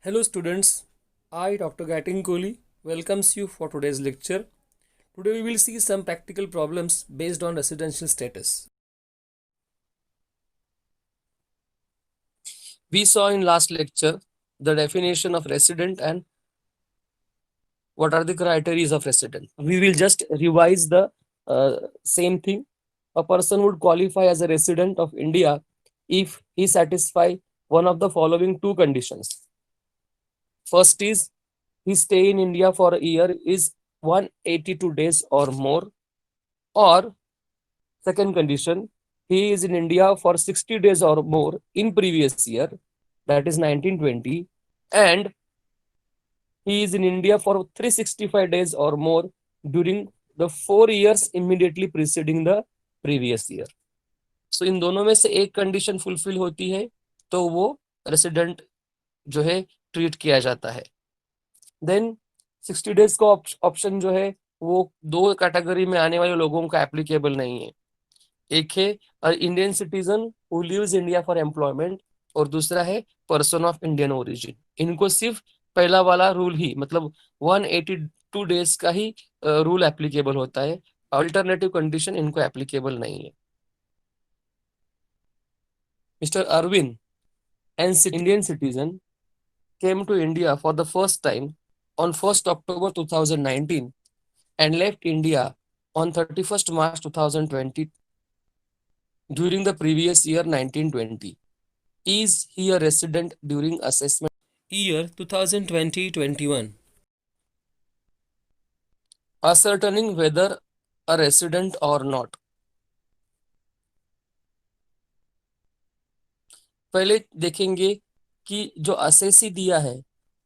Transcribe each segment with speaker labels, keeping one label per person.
Speaker 1: Hello students, I Dr. Gating Kohli welcomes you for today's lecture. Today we will see some practical problems based on residential status. We saw in last lecture the definition of resident and what are the criteria of resident. We will just revise the same thing. A person would qualify as a resident of India if he satisfy one of the following two conditions. First is his stay in India for a year is 182 days or more, or second condition, he is in India for 60 days or more in previous year, that is 1920, and he is in India for 365 days or more during the 4 years immediately preceding the previous year. So इन दोनों में से एक condition fulfil होती है तो वो resident जो है ट्रीट किया जाता है. देन 60 डेज का ऑप्शन जो है वो दो कैटेगरी में आने वाले लोगों का एप्लीकेबल नहीं है. एक है Indian citizen who lives India for employment और दूसरा है पर्सन ऑफ इंडियन ओरिजिन. इनको सिर्फ पहला वाला रूल ही मतलब 182 डेज का ही रूल एप्लीकेबल होता है. अल्टरनेटिव कंडीशन इनको एप्लीकेबल नहीं है. Mister Arvind an Indian citizen came to India for the first time on 1st October 2019 and left India on 31st March 2020 during the previous year 1920. Is he a resident during assessment year 2020-21? Ascertaining whether a resident or not. पहले देखेंगे कि जो assessee दिया है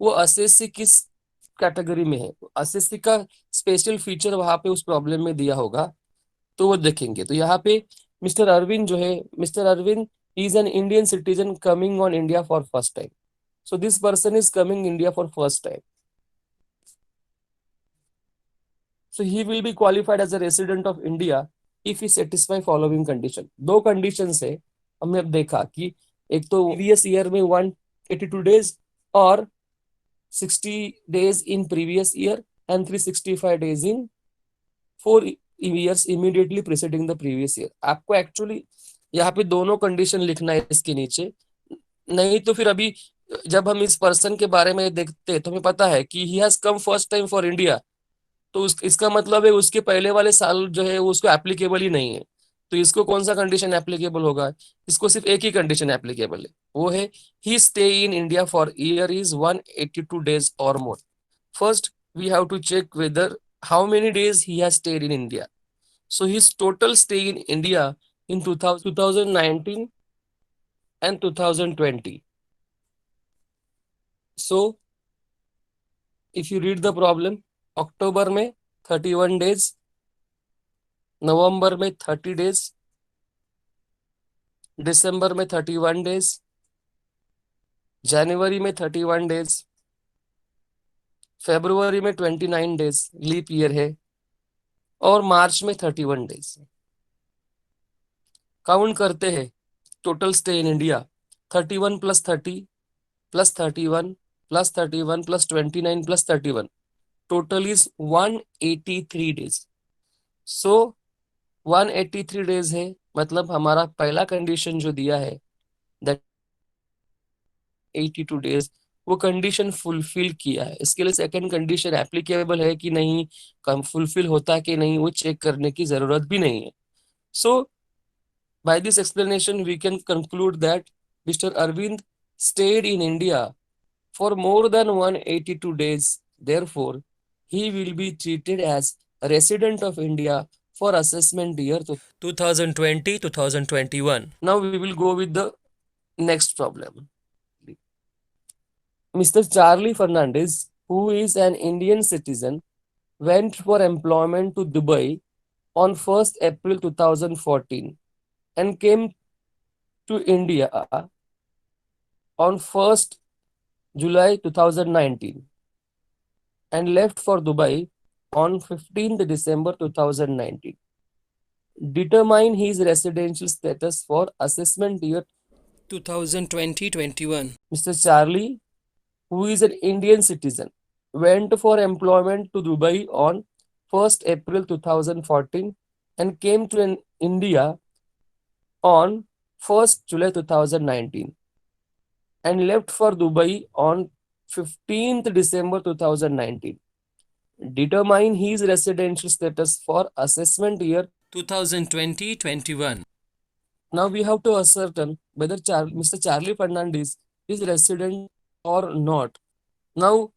Speaker 1: वो assessee किस category में है. असेसी का स्पेशल फीचर वहां पे उस प्रॉब्लम में दिया होगा तो वो देखेंगे. तो यहाँ पे मिस्टर अरविंद जो है, mister Arvind is an Indian citizen coming on India for first time. So this person is coming India for first time. So he will be qualified as a resident of India if he satisfy following condition. दो conditions है हमने अब देखा कि एक तो previous year में 182 days और 60 days in previous year and 365 days in 4 years immediately preceding the previous year. आपको actually यहाँ पे दोनों condition लिखना है इसके नीचे. नहीं तो फिर अभी जब हम इस पर्सन के बारे में देखते तो हमें पता है कि he has come first time for India, तो इसका मतलब है उसके पहले वाले साल जो है वो उसको एप्लीकेबल ही नहीं है. तो इसको कौन सा कंडीशन एप्लीकेबल होगा? इसको सिर्फ एक ही कंडीशन एप्लीकेबल है, वो है he stay in India for year is 182 days और more. First we have to check whether how many days he has stayed in India. So his total stay in India in 2019 and 2020. So if you read the problem, अक्टूबर में 31 days, नवंबर में 30 days, दिसंबर में 31 days, जनवरी में 31 days, फरवरी में 29 days leap year है और मार्च में 31 days. Count करते हैं total stay in India. 31 plus 30 plus 31 plus 31 plus 29 plus 31 total is 183 days. So 183 days है मतलब हमारा पहला कंडीशन जो दिया है that 82 days वो कंडीशन फुलफिल किया है. इसके लिए सेकंड कंडीशन एप्लीकेबल है कि नहीं, कम फुलफिल होता है कि नहीं वो चेक करने की जरूरत भी नहीं है. So by this explanation we can conclude that Mr. Arvind stayed in India for more than 182 days. Therefore he will be treated as a resident of India for assessment year 2020-2021. Now we will go with the next problem. Mr. Charlie Fernandez, who is an Indian citizen, went for employment to Dubai on 1st April 2014 and came to India on 1st July 2019 and left for Dubai on 15th December 2019. Determine his residential status for assessment year 2020-21. Mr. Charlie who is an Indian citizen, went for employment to Dubai on 1st April 2014 and came to India on 1st July 2019 and left for Dubai on 15th December 2019. Determine his residential status for assessment year 2020-21. Now we have to ascertain whether Mr. Charlie Fernandez is resident or not. Now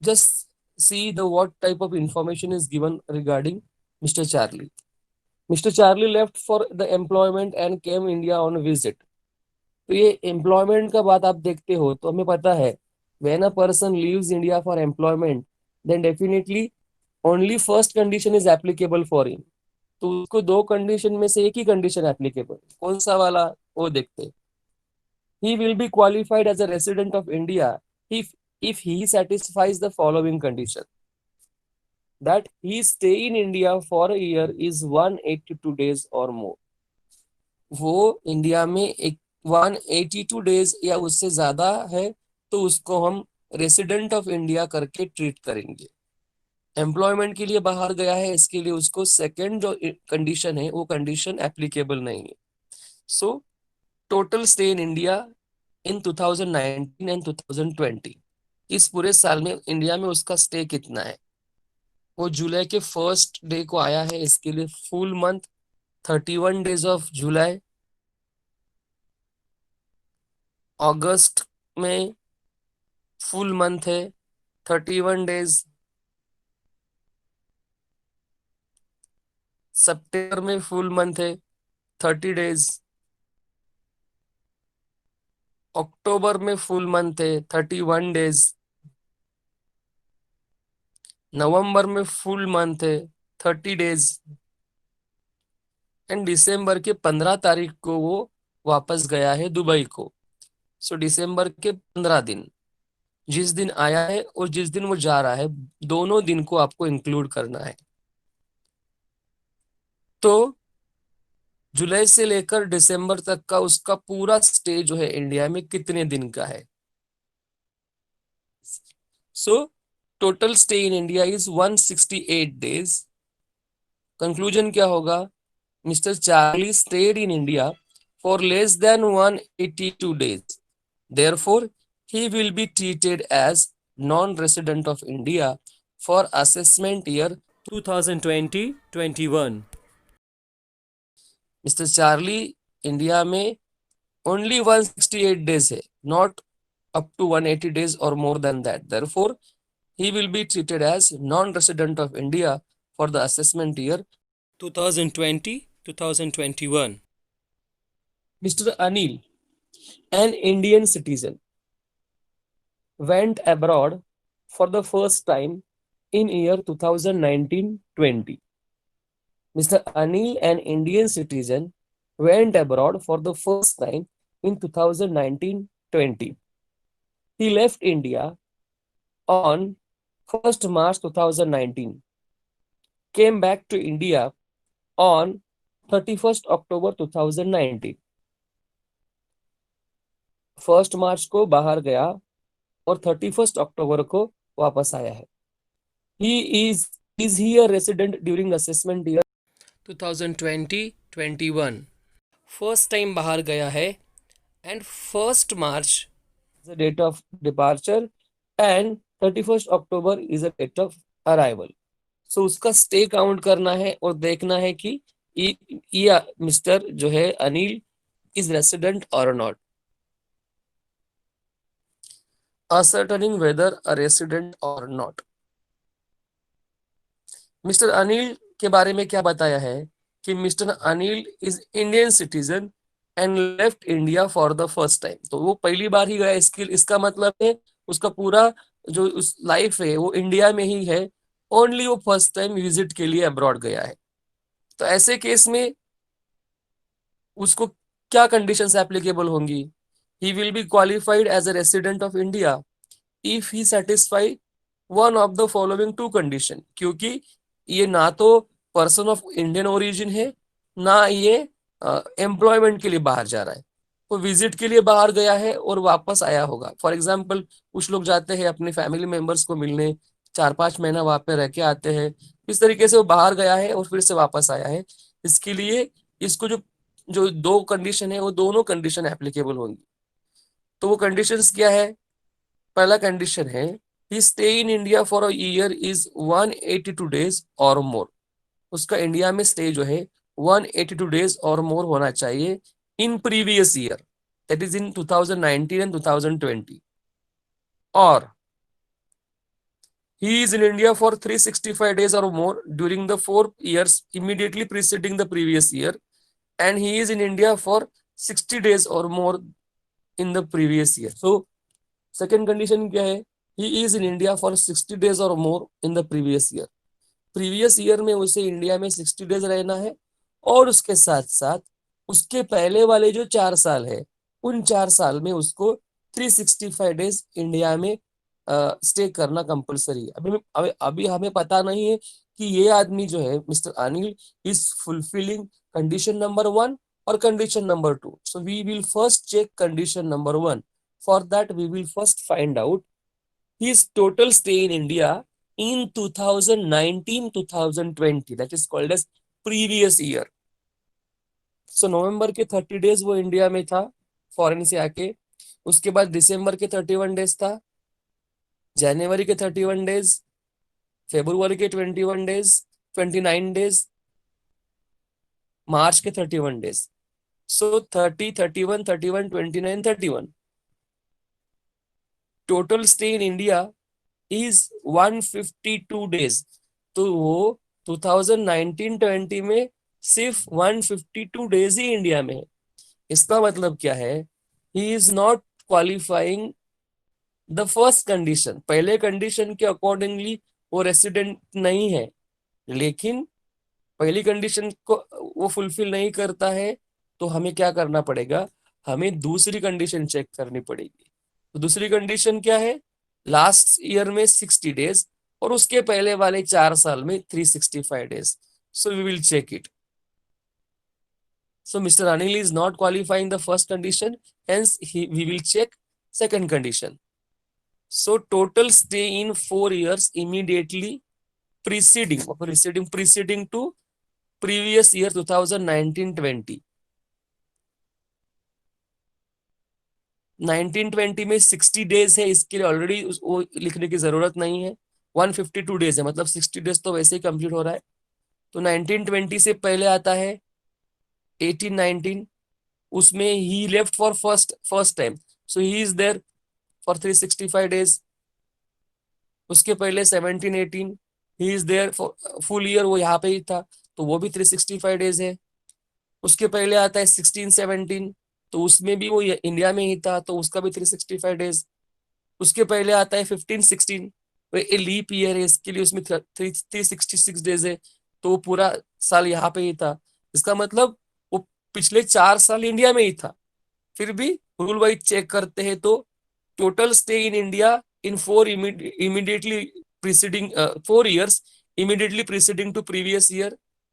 Speaker 1: just see the what type of information is given regarding Mr. Charlie. Mr. Charlie left for the employment and came India on visit. तो ये employment का बात आप देखते हो तो हमें पता है when a person leaves India for employment then definitely only first condition is applicable for him. तो उसको दो कंडीशन में से एक ही कंडीशन एप्लीकेबल, कौन सा वाला वो देखते हैं. He will be qualified as a resident of India if he satisfies the following condition, that he stay in India for a year is 182 days or more. वो इंडिया में एक 182 डेज या उससे ज्यादा है तो उसको हम रेसिडेंट ऑफ इंडिया करके ट्रीट करेंगे. एम्प्लॉयमेंट के लिए बाहर गया है इसके लिए उसको सेकेंड जो कंडीशन है वो कंडीशन एप्लीकेबल नहीं है. So total stay in India in 2019 and 2020, इस पूरे साल में इंडिया में उसका स्टे कितना है. वो जुलाई के फर्स्ट डे को आया है, इसके लिए फुल मंथ 31 डेज ऑफ जुलाई. अगस्त में फुल मंथ है 31 डेज. सितंबर में फुल मंथ है 30 डेज. अक्टूबर में फुल मंथ है 31 डेज. नवंबर में फुल मंथ है 30 डेज. एंड दिसंबर के 15 तारीख को वो वापस गया है दुबई को. सो दिसंबर के 15 दिन, जिस दिन आया है और जिस दिन वो जा रहा है, दोनों दिन को आपको इंक्लूड करना है. तो जुलाई से लेकर दिसंबर तक का उसका पूरा स्टे जो है इंडिया में कितने दिन का है. So total stay in India is 168 days. Conclusion क्या होगा, mister Charlie state in India for less than 182 days. Therefore he will be treated as non-resident of India for assessment year 2020-21. Mr. Charlie India में only 168 days है, not up to 180 days or more than that. Therefore, he will be treated as non-resident of India for the assessment year 2020-2021. Mr. Anil, an Indian citizen, went abroad for the first time in year 2019-20. Mr. Anil, an Indian citizen, went abroad for the first time in 2019-20. He left India on 1st March 2019, came back to India on 31st October 2019. 1st मार्च को बाहर गया और 31st अक्टूबर को वापस आया है. He is he a resident during assessment year 2020-21? First time बाहर गया है and 1st March is the date of departure and 31st October is the date of arrival. So उसका स्टे काउंट करना है और देखना है कि ये मिस्टर जो है अनिल इज रेसिडेंट और not. Ascertaining whether a resident or not. Mister Anil के बारे में क्या बताया है कि mister Anil is Indian citizen and left India for the first time. तो वो पहली बार ही गया, इसका मतलब है उसका पूरा जो उस लाइफ है वो इंडिया में ही है. ओनली वो फर्स्ट टाइम विजिट के लिए अब्रॉड गया है. तो ऐसे केस में उसको क्या कंडीशंस एप्लीकेबल होंगी. He will be qualified as a resident of India if he satisfy one of the following two condition. क्योंकि ये ना तो पर्सन ऑफ इंडियन ओरिजिन है ना ये एम्प्लॉयमेंट के लिए बाहर जा रहा है. वो विजिट के लिए बाहर गया है और वापस आया होगा। फॉर एग्जाम्पल कुछ लोग जाते हैं अपने फैमिली मेंबर्स को मिलने, 4-5 महीना वहां पे रह के आते हैं, इस तरीके से वो बाहर गया है और फिर से वापस आया है। इसके लिए इसको जो जो दो कंडीशन है वो दोनों कंडीशन एप्लीकेबल होंगी। तो वो कंडीशंस क्या है? पहला कंडीशन है he stay in India for a year is 182 days और मोर। उसका इंडिया में स्टे जो है 182 days और मोर होना चाहिए in previous year, that is in 2019 and 2020। और he is in India for 365 days or more during the 4 years immediately preceding the previous year, and he is in India for 60 days or more in the previous year. So second condition क्या है? He is in India for 60 days or more in the previous year. Previous year में उसे India में 60 days रहना है, और उसके साथ साथ उसके पहले वाले जो 4 साल है उन 4 साल में उसको 365 days इंडिया में स्टे करना कंपलसरी है। अभी हमें पता नहीं है कि ये आदमी जो है mister Anil is fulfilling condition number 1 और condition number 2। So we will first check condition number 1। For that we will first find out his total stay in India in 2019-2020, that is called as previous year. So नवंबर के 30 days वो India में था foreign से आके, उसके बाद दिसंबर के 31 days था, जनवरी के 31 days, फेब्रुवरी के 21 days, 29 days, मार्च के 31 days। So 30, 31, 31, 29, 31 total stay in India is 152 days। तो वो 2019-20 में सिर्फ 152 days ही इंडिया में है। इसका मतलब क्या है? He is not qualifying the first condition. पहले कंडीशन के अकॉर्डिंगली वो रेसिडेंट नहीं है, लेकिन पहली कंडीशन को वो फुलफिल नहीं करता है, तो हमें क्या करना पड़ेगा? हमें दूसरी कंडीशन चेक करनी पड़ेगी। तो दूसरी कंडीशन क्या है? लास्ट ईयर में 60 days और उसके पहले वाले 4 साल में 365 days। So we will check it. So Mr. Anil is not qualifying the first condition, hence we will check second condition. So total stay in 4 years immediately preceding to previous year 2019-20। 1920 में 60 days है, इसके लिए already वो लिखने की जरूरत नहीं है। 152 days है, मतलब 60 days तो वैसे ही कंप्लीट हो रहा है। तो 1920 से पहले आता है 1819, उसमें he left for first time, so he is there for 365 days। उसके पहले 1718 he is there for full year, वो यहाँ पे ही था, तो वो भी 365 days है। उसके पहले आता है 1617, तो उसमें भी वो इंडिया में ही था, तो उसका भी 365 days। उसके पहले आता है 1516, वो लीप ईयर है, इसके लिए उसमें 366 days है, तो वो पूरा साल यहाँ पे ही था। इसका मतलब वो पिछले 4 साल इंडिया में ही था। फिर भी रूल वाइज चेक करते हैं तो total stay in India in 4 years immediately preceding to previous year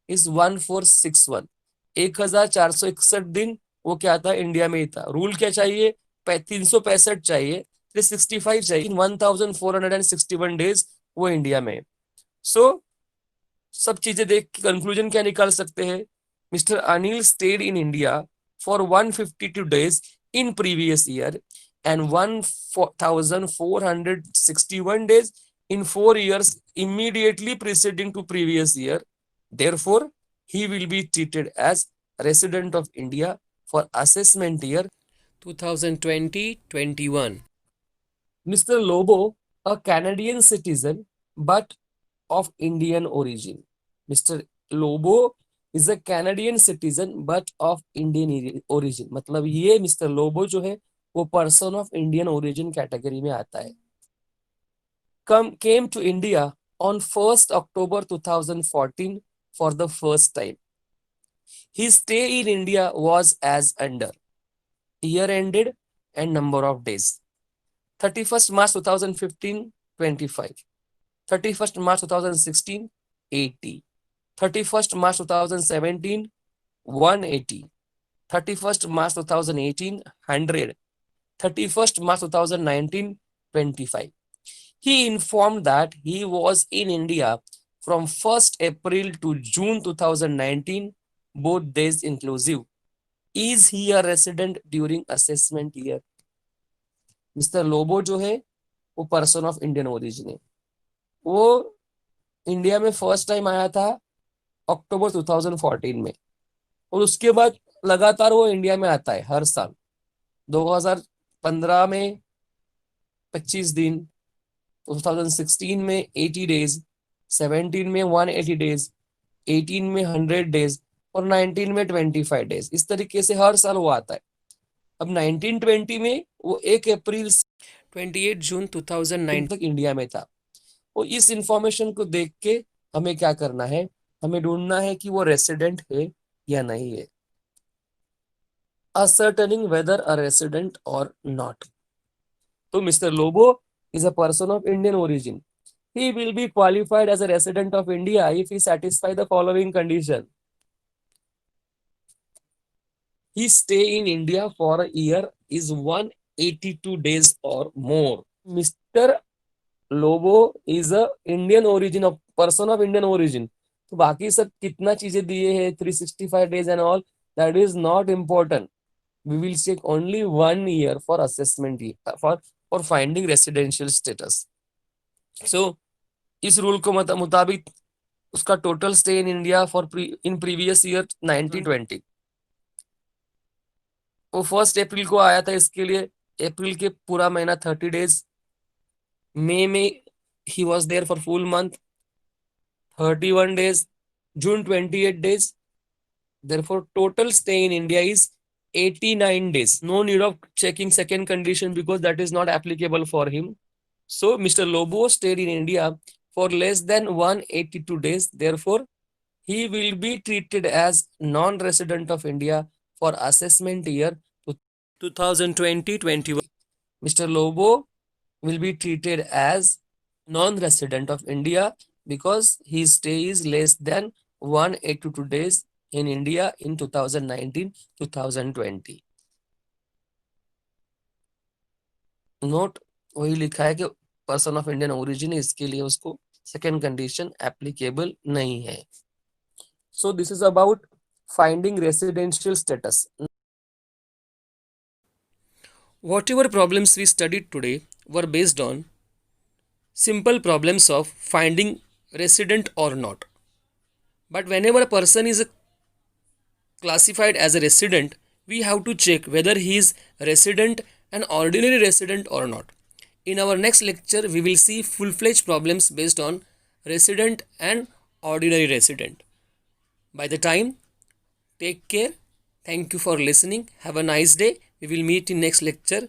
Speaker 1: is 1461। 1461 दिन वो क्या था? इंडिया में ही था। रूल क्या चाहिए? 365 चाहिए, 365 चाहिए, 1461 days वो इंडिया में। सो सब चीजें देख के कंक्लूजन क्या निकाल सकते हैं? Mister Anil state in India for 152 days in previous year and 1461 days in 4 years immediately preceding to previous year. Therefore, he will be treated as resident of India for assessment year 2020-21. Mr. Lobo, a Canadian citizen but of Indian origin. Mr. Lobo is a Canadian citizen but of Indian origin। मतलब ये mister Lobo जो है वो person of Indian origin category में आता है। came to India on 1st October 2014 for the first time. His stay in India was as under: year ended and number of days. 31st March 2015, 25. 31st March 2016, 80. 31st March 2017, 180. 31st March 2018, 100. 31st March 2019, 25. He informed that he was in India from 1st April to June 2019, both days inclusive. Is he a resident during assessment year? Mister Lobo जो है वो person of Indian origin है. वो India में first time आया था अक्टूबर 2014 में, और उसके बाद लगातार वो इंडिया में आता है हर साल. 2015 में 25 दिन, 2016 में 80 डेज, 17 में 180 डेज, 18 में 100 डेज और 19 में 25 डेज. इस तरीके से हर साल वो आता है. अब 1920 में वो 1 अप्रैल 28 जून 2009 तक इंडिया में था. वो इस इंफॉर्मेशन को देख के हमें क्या करना है, हमें ढूंढना है कि वो रेसिडेंट है या नहीं है. ascertaining whether a resident or not. So Mr. Lobo is a person of Indian origin. He will be qualified as a resident of India if he satisfy the following condition. His stay in India for a year is 182 days or more. Mr. Lobo is a Indian origin of person of Indian origin. तो बाकी सब कितना चीजें दिए हैं 365 days and all, that is not important. We will check only 1 year for assessment for finding residential status. So इस rule को मुताबिक उसका total stay in India for in previous year 1920. वो 1 अप्रैल को आया था. इसके लिए अप्रैल के पूरा महीना 30 डेज, मई में he was there for full month 31 days, June 28 days. Therefore total stay in India is 89 days. No need of checking second condition because that is not applicable for him. So Mr. Lobo stayed in India for less than 182 days. Therefore, he will be treated as non-resident of India for assessment year 2020-21. Mr. Lobo will be treated as non-resident of India because his stay is less than 182 days in India in 2019-2020. Note वही लिखा है कि person of Indian origin है, इसके लिए उसको second condition applicable नहीं है. So this is about finding residential status. Whatever problems we studied today were based on simple problems of finding resident or not. But whenever a person is classified as a resident, we have to check whether he is resident, an ordinary resident or not. In our next lecture, we will see full-fledged problems based on resident and ordinary resident. By the time, take care. Thank you for listening. Have a nice day. We will meet in next lecture.